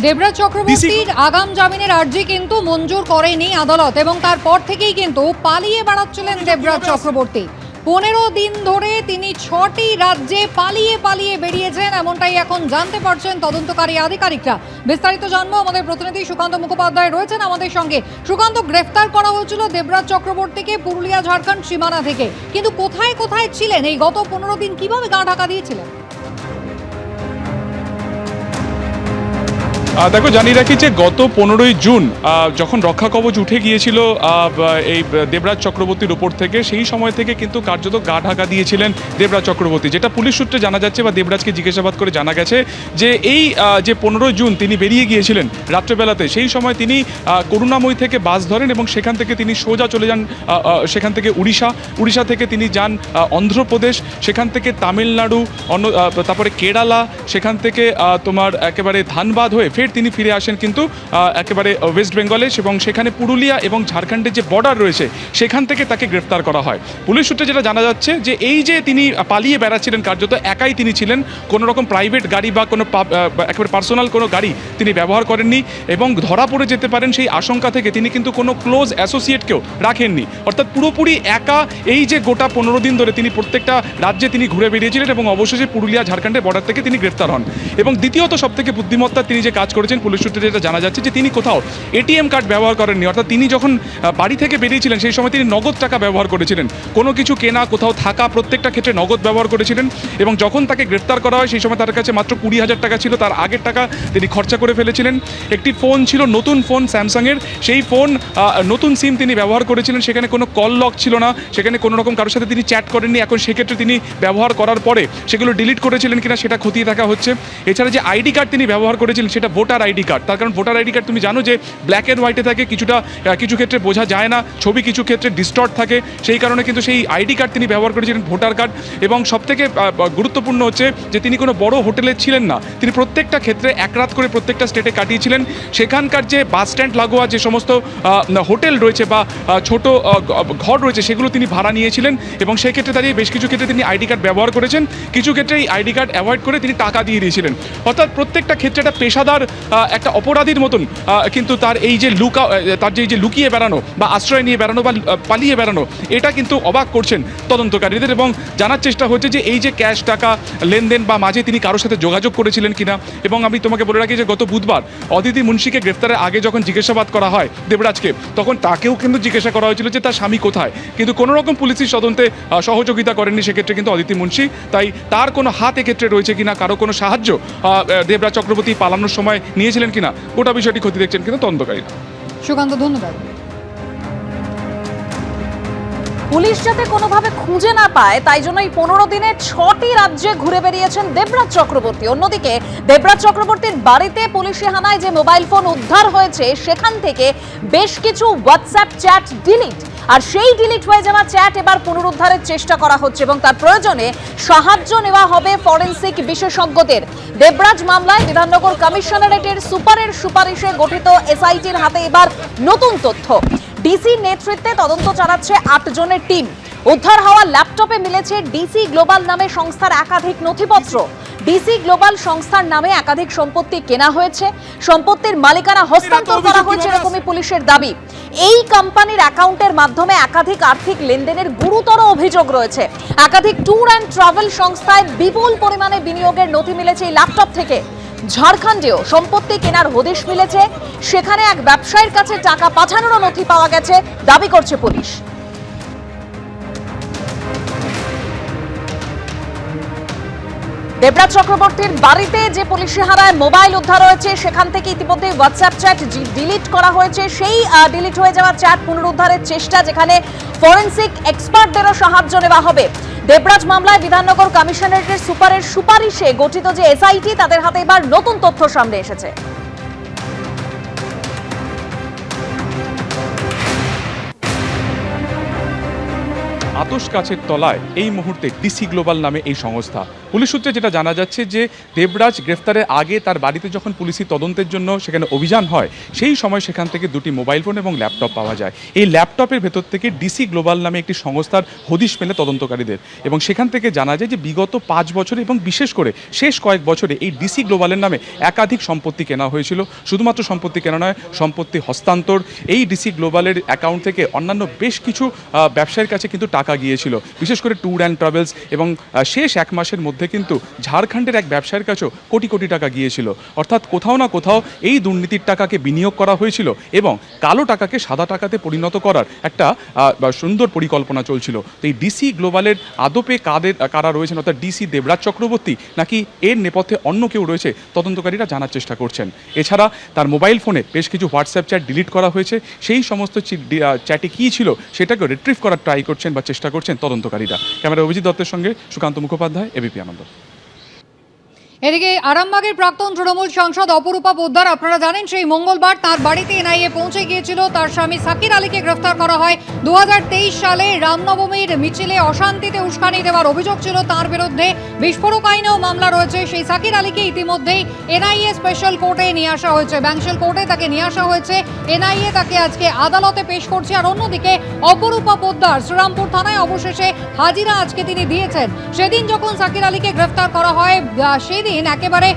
দেবরাজ চক্রবর্তীর আগাম জামিনের আর্জি কিন্তু মঞ্জুর করেনি আদালত এবং তারপর থেকেই কিন্তু পালিয়ে বেড়াচ্ছিলেন দেবরাজ চক্রবর্তী। 15 দিন ধরে তিনি 6টি রাজ্যে পালিয়ে পালিয়ে বেরিয়েছেন, এমনটাই এখন জানতে পারছেন তদন্তকারী আধিকারিকরা। বিস্তারিত জানবো, আমাদের প্রতিনিধি সুকান্ত মুখোপাধ্যায় রয়েছেন আমাদের সঙ্গে। সুকান্ত, গ্রেফতার করা হয়েছিল দেবরাজ চক্রবর্তীকে পুরুলিয়া ঝাড়খণ্ড সীমানা থেকে, কিন্তু কোথায় কোথায় ছিলেন এই গত 15 দিন, কিভাবে গা ঢাকা দিয়েছিলেন? দেখো, জানিয়ে রাখি যে গত 15ই জুন যখন রক্ষা কবচ উঠে গিয়েছিল এই দেবরাজ চক্রবর্তীর উপর থেকে, সেই সময় থেকে কিন্তু কার্যত গা ঢাকা দিয়েছিলেন দেবরাজ চক্রবর্তী। যেটা পুলিশ সূত্রে জানা যাচ্ছে বা দেবরাজকে জিজ্ঞাসাবাদ করে জানা গেছে যে এই যে 15 জুন তিনি বেরিয়ে গিয়েছিলেন রাত্রেবেলাতে, সেই সময় তিনি করুণাময়ী থেকে বাস ধরেন এবং সেখান থেকে তিনি সোজা চলে যান সেখান থেকে উড়িষ্যা থেকে তিনি যান অন্ধ্রপ্রদেশ, সেখান থেকে তামিলনাড়ু, তারপরে কেরালা, সেখান থেকে তোমার একেবারে ধানবাদ হয়ে ফের তিনি ফিরে আসেন কিন্তু একেবারে ওয়েস্ট বেঙ্গলে, এবং সেখানে পুরুলিয়া এবং ঝাড়খণ্ডের যে বর্ডার রয়েছে সেখান থেকে তাকে গ্রেফতার করা হয়। পুলিশ সূত্রে যেটা জানা যাচ্ছে যে এই যে তিনি পালিয়ে বেড়াচ্ছিলেন, কার্যত একাই তিনি ছিলেন, কোনো রকম প্রাইভেট গাড়ি বা কোনো একেবারে পার্সোনাল কোনো গাড়ি তিনি ব্যবহার করেননি এবং ধরা পড়ে যেতে পারেন সেই আশঙ্কা থেকে তিনি কিন্তু কোনো ক্লোজ অ্যাসোসিয়েটকেও রাখেননি। অর্থাৎ পুরোপুরি একা এই যে গোটা 15 দিন ধরে তিনি প্রত্যেকটা রাজ্যে তিনি ঘুরে বেরিয়েছিলেন এবং অবশেষে পুরুলিয়া ঝাড়খণ্ডের বর্ডার থেকে তিনি গ্রেফতার হন। এবং দ্বিতীয়ত সবথেকে বুদ্ধিমত্তা তিনি যে কাজ করেছেন, পুলিশ সূত্রে যেটা জানা যাচ্ছে যে তিনি কোথাও এটিএম কার্ড ব্যবহার করেননি। অর্থাৎ তিনি যখন বাড়ি থেকে বেরিয়েছিলেন সেই সময় তিনি নগদ টাকা ব্যবহার করেছিলেন, কোনো কিছু কেনা, কোথাও থাকা, প্রত্যেকটা ক্ষেত্রে নগদ ব্যবহার করেছিলেন। এবং যখন তাকে গ্রেফতার করা হয় সেই সময় তার কাছে মাত্র 20,000 টাকা ছিল, তার আগের টাকা তিনি খরচা করে ফেলেছিলেন। একটি ফোন ছিল, নতুন ফোন স্যামসাংয়ের, সেই ফোন নতুন সিম তিনি ব্যবহার করেছিলেন, সেখানে কোনো কল লক ছিল না, সেখানে কোনো রকম কারোর সাথে তিনি চ্যাট করেননি। এখন সেক্ষেত্রে তিনি ব্যবহার করার পরে সেগুলো ডিলিট করেছিলেন কিনা সেটা খতিয়ে দেখা হচ্ছে। এছাড়া যে আইডি কার্ড তিনি ব্যবহার করেছিলেন সেটা ভোটার আইডি কার্ড, তার কারণ ভোটার আইডি কার্ড তুমি জানো যে ব্ল্যাক অ্যান্ড হোয়াইটে থাকে, কিছু ক্ষেত্রে বোঝা যায় না, ছবি কিছু ক্ষেত্রে ডিস্টর্ট থাকে, সেই কারণে কিন্তু সেই আইডি কার্ড তিনি ব্যবহার করেছিলেন, ভোটার কার্ড। এবং সবথেকে গুরুত্বপূর্ণ হচ্ছে যে তিনি কোনো বড় হোটেলে ছিলেন না, তিনি প্রত্যেকটা ক্ষেত্রে এক রাত করে প্রত্যেকটা স্টেটে কাটিয়েছিলেন। সেখানকার যে বাস স্ট্যান্ড লাগোয়া যে সমস্ত হোটেল রয়েছে বা ছোট ঘর রয়েছে সেগুলো তিনি ভাড়া নিয়েছিলেন এবং সেক্ষেত্রে দাঁড়িয়ে বেশ কিছু ক্ষেত্রে তিনি আইডি কার্ড ব্যবহার করেছেন, কিছু ক্ষেত্রে এই আইডি কার্ড অ্যাভয়েড করে তিনি টাকা দিয়ে দিয়েছিলেন। অর্থাৎ প্রত্যেকটা ক্ষেত্রে একটা পেশাদার একটা অপরাধীর মতন কিন্তু তার এই যে লুকিয়ে বেড়ানো বা আশ্রয় নিয়ে বেড়ানো বা পালিয়ে বেড়ানো, এটা কিন্তু অবাক করছেন তদন্তকারীদের। এবং জানার চেষ্টা হচ্ছে যে এই যে ক্যাশ টাকা লেনদেন বা মাঝে তিনি কারোর সাথে যোগাযোগ করেছিলেন কিনা। এবং আমি তোমাকে বলে রাখি যে গত বুধবার অদিতি মুন্সিকে গ্রেফতারের আগে যখন জিজ্ঞাসাবাদ করা হয় দেবরাজকে, তখন তাকেও কিন্তু জিজ্ঞাসা করা হয়েছিল যে তার স্বামী কোথায়, কিন্তু কোনো রকম পুলিশের তদন্তে সহযোগিতা করেননি সেক্ষেত্রে কিন্তু অদিতি মুন্সি। তাই তার কোনো হাত এক্ষেত্রে রয়েছে কিনা, কারো কোনো সাহায্য দেবরাজ চক্রবর্তী পালানোর সময় নিয়েছিলেন কিনা, গোটা বিষয়টি খতিয়ে দেখছেন কিন্তু তদন্তকারীরা। সুকান্ত, ধন্যবাদ। পুলিশ যাতে কোনোভাবে খুঁজে না পায় তাই জন্য এই 15 দিনে 6টি রাজ্যে ঘুরে বেরিয়েছেন দেবরাজ চক্রবর্তী। অন্যদিকে দেবরাজ চক্রবর্তীর বাড়িতে পুলিশি হানায় যে মোবাইল ফোন উদ্ধার হয়েছে সেখান থেকে বেশ কিছু হোয়াটসঅ্যাপ চ্যাট ডিলিট, আর সেই ডিলিট হয়ে যাওয়া চ্যাট এবার পুনরুদ্ধারের চেষ্টা করা হচ্ছে এবং তার প্রয়োজনে সাহায্য নেওয়া হবে ফরেনসিক বিশেষজ্ঞদের। দেবরাজ মামলায় বিধাননগর কমিশনারেটের সুপারের সুপারিশে গঠিত এসআইটির হাতে এবার নতুন তথ্য। ডিসির নেতৃত্বে তদন্ত চালাচ্ছে 8 জনের টিম। উদ্ধার হওয়া ল্যাপটপে মিলেছে ডিসি গ্লোবাল নামে সংস্থার একাধিক নথিপত্র। ডিসি গ্লোবাল সংস্থার নামে একাধিক সম্পত্তি কেনা হয়েছে, সম্পত্তির মালিকানা হস্তান্তর করা হয়েছে এরকমই পুলিশের দাবি। এই কোম্পানির অ্যাকাউন্টের মাধ্যমে একাধিক আর্থিক লেনদেনের গুরুতর অভিযোগ রয়েছে। একাধিক ট্যুর অ্যান্ড ট্রাভেল সংস্থায় বিপুল পরিমাণে বিনিয়োগের নথি মিলেছে এই ল্যাপটপ থেকে। ঝাড়খণ্ডেও সম্পত্তি কেনার হদিশ মিলেছে, সেখানে এক ব্যবসায়ীর কাছে টাকা পাঠানোর নথি পাওয়া গেছে দাবি করছে পুলিশ। দেবরাজ চক্রবর্তীর বাড়িতে যে পুলিশি হানায় মোবাইল উদ্ধার হয়েছে সেখান থেকে ইতিমধ্যে হোয়াটসঅ্যাপ চ্যাট ডিলিট করা হয়েছে। সেই ডিলিট হয়ে যাওয়া চ্যাট পুনরুদ্ধারের চেষ্টা, যেখানে ফরেনসিক এক্সপার্টদেরও সাহায্য নেওয়া হবে। দেবরাজ মামলায় বিধাননগর কমিশনারেটের সুপারের সুপারিশে গঠিত যে এসআইটি, তাদের হাতে এবার নতুন তথ্য সামনে এসেছে। আতশ কাছের তলায় এই মুহূর্তে ডিসি গ্লোবাল নামে এই সংস্থা। পুলিশ সূত্রে যেটা জানা যাচ্ছে যে দেবরাজ গ্রেফতারের আগে তার বাড়িতে যখন পুলিশি তদন্তের জন্য সেখানে অভিযান হয় সেই সময় সেখান থেকে দুটি মোবাইল ফোন এবং ল্যাপটপ পাওয়া যায়। এই ল্যাপটপের ভেতর থেকে ডিসি গ্লোবাল নামে একটি সংস্থার হদিশ মেলে তদন্তকারীদের, এবং সেখান থেকে জানা যায় যে বিগত 5 বছরে এবং বিশেষ করে শেষ কয়েক বছরে এই ডিসি গ্লোবালের নামে একাধিক সম্পত্তি কেনা হয়েছিল। শুধুমাত্র সম্পত্তি কেনা নয়, সম্পত্তি হস্তান্তর, এই ডিসি গ্লোবালের অ্যাকাউন্ট থেকে অন্যান্য বেশ কিছু ব্যবসায়ীর কাছে কিন্তু টাকা গিয়েছিল, বিশেষ করে ট্যুর অ্যান্ড ট্রাভেলস, এবং শেষ 1 মাসের মধ্যে কিন্তু ঝাড়খণ্ডের এক ব্যবসায়ীর কাছেও কোটি কোটি টাকা গিয়েছিল। অর্থাৎ কোথাও না কোথাও এই দুর্নীতির টাকাকে বিনিয়োগ করা হয়েছিল এবং কালো টাকাকে সাদা টাকাতে পরিণত করার একটা সুন্দর পরিকল্পনা চলছিল। তো এই ডিসি গ্লোবালের আদপে কারা রয়েছেন, অর্থাৎ ডিসি দেবরাজ চক্রবর্তী নাকি এর নেপথ্যে অন্য কেউ রয়েছে, তদন্তকারীরা জানার চেষ্টা করছেন। এছাড়া তার মোবাইল ফোনে বেশ কিছু হোয়াটসঅ্যাপ চ্যাট ডিলিট করা হয়েছে, সেই সমস্ত চ্যাটে কী ছিল সেটাকে রিট্রিভ করার ট্রাই করছেন বা চেষ্টা করছেন তদন্তকারীরা। ক্যামেরা অভিজিৎ দত্তের সঙ্গে সুকান্ত মুখোপাধ্যায়, এবিপি আনন্দ। এদিকে আরামবাগের প্রাক্তন তৃণমূল সাংসদ অপরূপা পোদ্দার, আপনারা জানেন সেই মঙ্গলবার তার বাড়িতে এনআইএ পৌঁছে গিয়েছিল। তার স্বামী সাকির আলীকে গ্রেফতার করা হয়। 2023 সালে রামনবমীর মিছিলে অশান্তিতে উস্কানি দেওয়ার অভিযোগ ছিল তার বিরুদ্ধে। বিস্ফোরক আইনেও মামলা রয়েছে। সেই সাকির আলীকে ইতিমধ্যেই এনআইএ স্পেশাল কোর্টে নিয়ে আসা হয়েছে, ব্যাংশাল কোর্টে তাকে নিয়ে আসা হয়েছে। এনআইএ তাকে আজকে আদালতে পেশ করছে। আর অন্যদিকে অপরূপা পোদ্দার শ্রীরামপুর থানায় অবশেষে হাজিরা আজকে তিনি দিয়েছেন। সেদিন যখন সাকির আলীকে গ্রেফতার করা হয় সেদিন একেবারে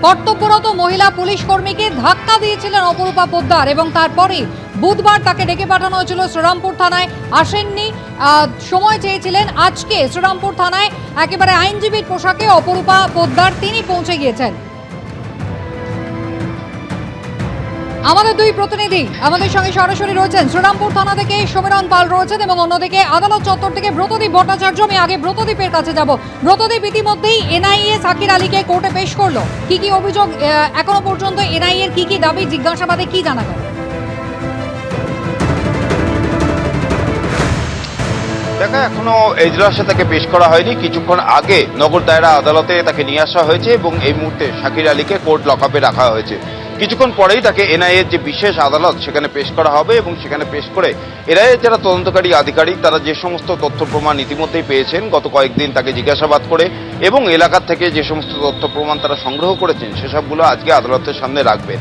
কর্তব্যরত মহিলা পুলিশ কর্মীকে ধাক্কা দিয়েছিলেন অপরূপা পোদ্দার, এবং তারপরে বুধবার তাকে ডেকে পাঠানো হয়েছিল শ্রীরামপুর থানায়। আসেননি, সময় চেয়েছিলেন। আজকে শ্রীরামপুর থানায় একেবারে আইনজীবীর পোশাকে অপরূপা পোদ্দার তিনি পৌঁছে গিয়েছেন। আমাদের দুই প্রতিনিধি আমাদের সঙ্গে সরাসরি রয়েছেন। শ্রীরামপুর থানা থেকে সমীরণ পাল রয়েছেন এবং অন্যদিকে আদালত চত্বর থেকে ব্রতদীপ ভট্টাচার্য। আমি আগে ব্রতদীপের কাছে যাব। ব্রতদীপ, ইতিমধ্যেই এনআইএ সাকির আলীকে কোর্টে পেশ করলো, কি কি অভিযোগ এখনো পর্যন্ত, এনআইএর কি কি দাবি, জিজ্ঞাসাবাদে কি জানা গেল? দেখা এখনো এজলাসে তাকে পেশ করা হয়নি। কিছুক্ষণ আগে নগর দায়রা আদালতে তাকে নিয়ে আসা হয়েছে এবং এই মুহূর্তে সাকির আলীকে কোর্ট লকআপে রাখা হয়েছে। কিছুক্ষণ পরেই তাকে এনআইএর যে বিশেষ আদালত সেখানে পেশ করা হবে এবং সেখানে পেশ করে এনআইএর যারা তদন্তকারী আধিকারিক তারা যে সমস্ত তথ্য প্রমাণ ইতিমধ্যেই পেয়েছেন গত কয়েকদিন তাকে জিজ্ঞাসাবাদ করে এবং এলাকার থেকে যে সমস্ত তথ্য প্রমাণ তারা সংগ্রহ করেছেন সেসবগুলো আজকে আদালতের সামনে রাখবেন।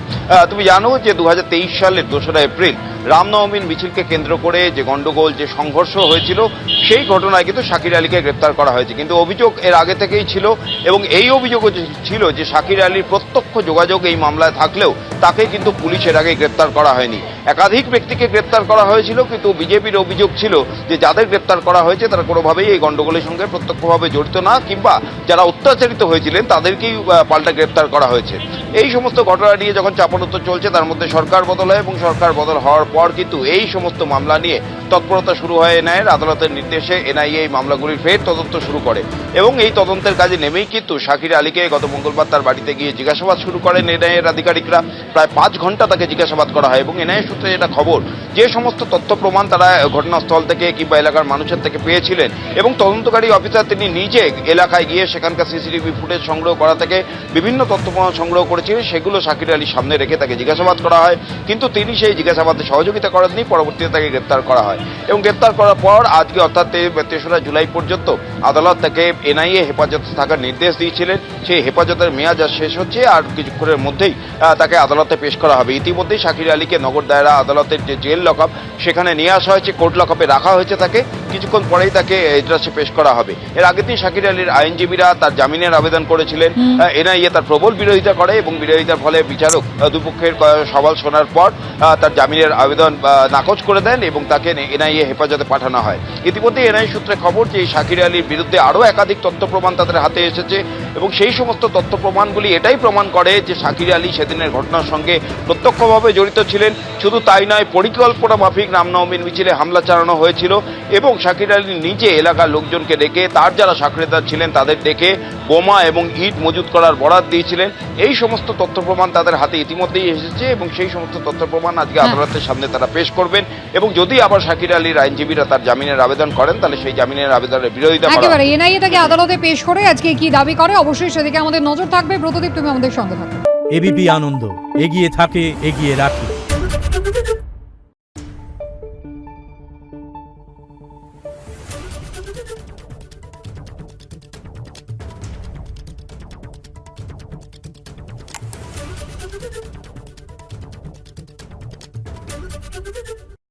তুমি জানো যে 2023 সালের 2রা এপ্রিল রামনবমীর মিছিলকে কেন্দ্র করে যে গন্ডগোল, যে সংঘর্ষ হয়েছিল সেই ঘটনায় কিন্তু সাকির আলীকে গ্রেপ্তার করা হয়েছে। কিন্তু অভিযোগ এর আগে থেকেই ছিল এবং এই অভিযোগও ছিল যে সাকির আলীর প্রত্যক্ষ যোগাযোগ এই মামলায় থাকলেও তাকে কিন্তু পুলিশের আগে গ্রেপ্তার করা হয়নি। একাধিক ব্যক্তিকে গ্রেপ্তার করা হয়েছিল, কিন্তু বিজেপির অভিযোগ ছিল যে যাদের গ্রেপ্তার করা হয়েছে তারা কোনোভাবেই এই গন্ডগোলের সঙ্গে প্রত্যক্ষভাবে জড়িত না, কিংবা যারা অত্যাচারিত হয়েছিলেন তাদেরকেই পাল্টা গ্রেপ্তার করা হয়েছে। এই সমস্ত ঘটনা নিয়ে যখন চাপানোত্তর চলছে তার মধ্যে সরকার বদল হয় এবং সরকার বদল হওয়ার পর কিন্তু এই সমস্ত মামলা নিয়ে তৎপরতা শুরু হয় এনআইএর। আদালতের নির্দেশে এনআইএ এই মামলাগুলির ফের তদন্ত শুরু করে এবং এই তদন্তের কাজে নেমেই কিন্তু সাকির আলীকে গত মঙ্গলবার তার বাড়িতে গিয়ে জিজ্ঞাসাবাদ শুরু করেন এনআইএর আধিকারিকরা। প্রায় 5 ঘন্টা তাকে জিজ্ঞাসাবাদ করা হয় এবং এনআইএ সূত্রে যেটা খবর, যে সমস্ত তথ্য প্রমাণ তারা ঘটনাস্থল থেকে কিংবা এলাকার মানুষের থেকে পেয়েছিলেন এবং তদন্তকারী অফিসার তিনি নিজে এলাকায় গিয়ে সেখানকার সিসিটিভি ফুটেজ সংগ্রহ করা থেকে বিভিন্ন তথ্য প্রমাণ সংগ্রহ করেছিলেন, সেগুলো সাকির আলীর সামনে রেখে তাকে জিজ্ঞাসাবাদ করা হয়। কিন্তু তিনি সেই জিজ্ঞাসাবাদে সহযোগিতা করেননি। পরবর্তীতে তাকে গ্রেপ্তার করা হয় এবং গ্রেপ্তার করার পর আজকে অর্থাৎ 3রা জুলাই পর্যন্ত আদালত তাকে এনআইএ হেফাজতে থাকার নির্দেশ দিয়েছিলেন। সেই হেফাজতের মেয়াদ যা শেষ হচ্ছে আর কিছুক্ষণের মধ্যেই তাকে আদালতে পেশ করা হবে। ইতিমধ্যেই সাকির আলীকে নগর দায়রা আদালতের যে জেল লকআপ সেখানে নিয়ে আসা হয়েছে, কোর্ট লকআপে রাখা হয়েছে তাকে। কিছুক্ষণ পরেই তাকে এজলাসে পেশ করা হবে। এর আগের দিন সাকির আলীর আইনজীবীরা তার জামিনের আবেদন করেছিলেন। এনআইএ তার প্রবল বিরোধিতা করে এবং বিরোধিতার ফলে বিচারক দুপক্ষের সওয়াল শোনার পর তার জামিনের আবেদন নাকচ করে দেন এবং তাকে এনআইএ হেফাজতে পাঠানো হয়। ইতিমধ্যে এনআইএ সূত্রে খবর যে সাকির আলীর বিরুদ্ধে আরও একাধিক তথ্য প্রমাণ তাদের হাতে এসেছে এবং সেই সমস্ত তথ্য প্রমাণগুলি এটাই প্রমাণ করে যে সাকির আলী সেদিনের ঘটনার সঙ্গে প্রত্যক্ষভাবে জড়িত ছিলেন। শুধু তাই নয়, পরিকল্পনা মাফিক রামনবমীর মিছিলে হামলা চালানো হয়েছিল এবং সাকির আলী নিজে এলাকার লোকজনকে ডেকে তার যারা সাক্ষীদার ছিলেন তাদের ডেকে বোমা এবং ইট মজুত করার বরাত দিয়েছিলেন। এই সমস্ত তথ্য প্রমাণ তাদের হাতে ইতিমধ্যেই এসেছে এবং সেই সমস্ত তথ্য প্রমাণ আজকে আদালতের সামনে তারা পেশ করবেন এবং যদি আবার সাকির আলীর আইনজীবীরা তার জামিনের আবেদন করেন তাহলে সেই জামিনের আবেদনের বিরোধিতা করা। একেবারে এনআইএ তাকে আদালতে পেশ করে আজকে কি দাবি করে অবশ্যই সেদিকে আমাদের নজর থাকবে। ব্রতদীপ, তুমি আমাদের সঙ্গে থাকো। এবিপি আনন্দ এগিয়ে থাকে, এগিয়ে রাখে।